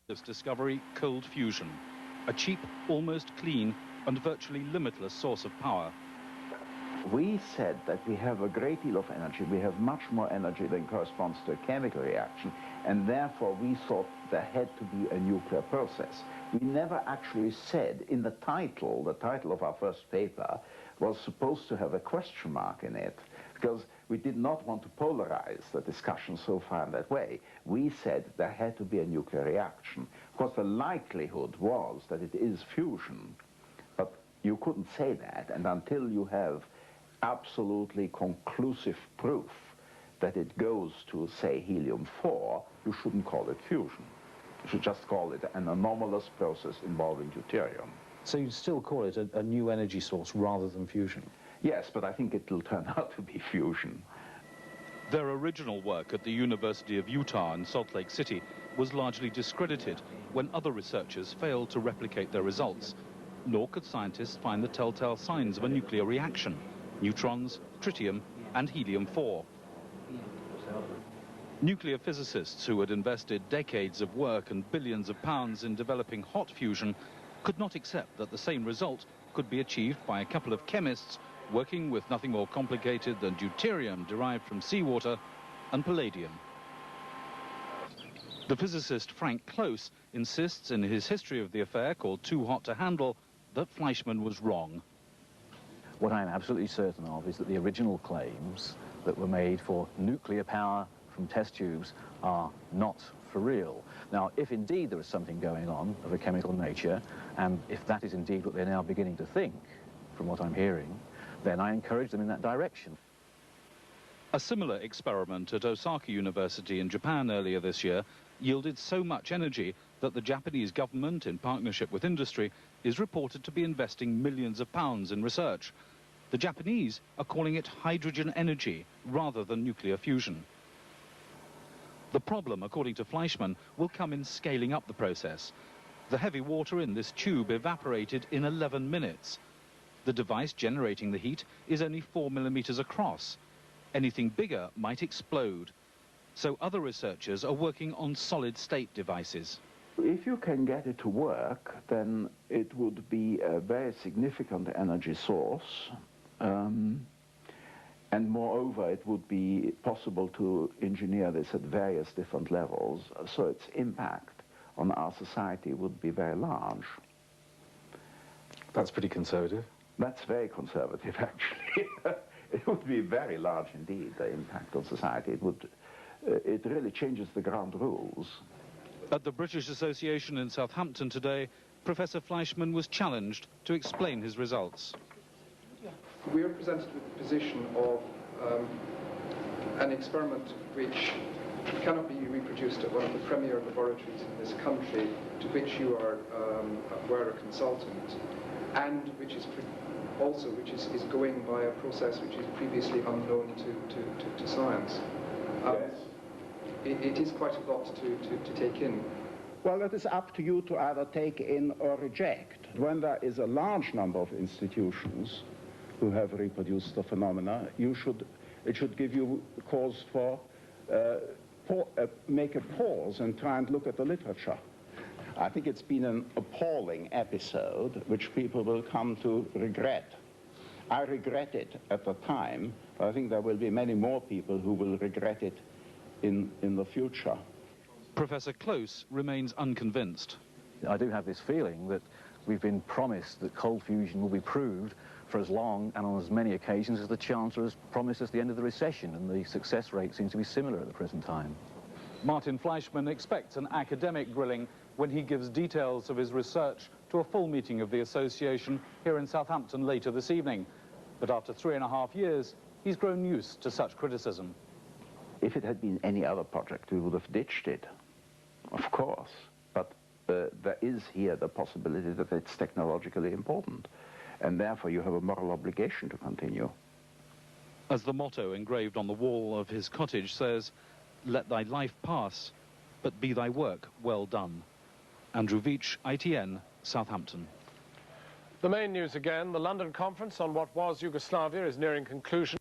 This discovery, cold fusion, a cheap, almost clean and virtually limitless source of power. We said that we have a great deal of energy. We have much more energy than corresponds to a chemical reaction, and therefore we thought there had to be a nuclear process. We never actually said in the title of our first paper was supposed to have a question mark in it, because we did not want to polarize the discussion so far in that way. We said there had to be a nuclear reaction. Of course, the likelihood was that it is fusion, but you couldn't say that, and until you have absolutely conclusive proof that it goes to, say, helium-4, you shouldn't call it fusion. You should just call it an anomalous process involving deuterium. So you'd still call it a new energy source rather than fusion? Yes, but I think it will turn out to be fusion. Their original work at the University of Utah in Salt Lake City was largely discredited when other researchers failed to replicate their results. Nor could scientists find the telltale signs of a nuclear reaction: neutrons, tritium, and helium-4. Nuclear physicists who had invested decades of work and billions of pounds in developing hot fusion could not accept that the same result could be achieved by a couple of chemists working with nothing more complicated than deuterium derived from seawater and palladium. The physicist Frank Close insists in his history of the affair, called Too Hot to Handle, that Fleischmann was wrong. What I'm absolutely certain of is that the original claims that were made for nuclear power from test tubes are not for real. Now, if indeed there is something going on of a chemical nature, and if that is indeed what they're now beginning to think, from what I'm hearing, then I encourage them in that direction. A similar experiment at Osaka University in Japan earlier this year yielded so much energy that the Japanese government, in partnership with industry, is reported to be investing millions of pounds in research. The Japanese are calling it hydrogen energy rather than nuclear fusion. The problem, according to Fleischmann, will come in scaling up the process. The heavy water in this tube evaporated in 11 minutes. The device generating the heat is only 4 millimeters across. Anything bigger might explode. So other researchers are working on solid-state devices. If you can get it to work, then it would be a very significant energy source. And moreover, it would be possible to engineer this at various different levels, so its impact on our society would be very large. That's pretty conservative. That's very conservative, actually. It would be very large indeed, the impact on society. It really changes the ground rules. At the British Association in Southampton today, Professor Fleischmann was challenged to explain his results. We are presented with the position of an experiment which cannot be reproduced at one of the premier laboratories in this country, to which you were a consultant, and which is going by a process which is previously unknown to science. Yes. It is quite a lot to take in. Well, it is up to you to either take in or reject. When there is a large number of institutions who have reproduced the phenomena, it should give you cause for make a pause and try and look at the literature. I think it's been an appalling episode which people will come to regret. I regret it at the time, but I think there will be many more people who will regret it in the future. Professor Close remains unconvinced. I do have this feeling that we've been promised that cold fusion will be proved for as long and on as many occasions as the Chancellor has promised us the end of the recession, and the success rate seems to be similar at the present time. Martin Fleischmann expects an academic grilling when he gives details of his research to a full meeting of the association here in Southampton later this evening. But after 3.5 years, he's grown used to such criticism. If it had been any other project, we would have ditched it, of course. But there is here the possibility that it's technologically important, and therefore you have a moral obligation to continue. As the motto engraved on the wall of his cottage says, "Let thy life pass, but be thy work well done." Andrew Beech, ITN, Southampton. The main news again: the London conference on what was Yugoslavia is nearing conclusion.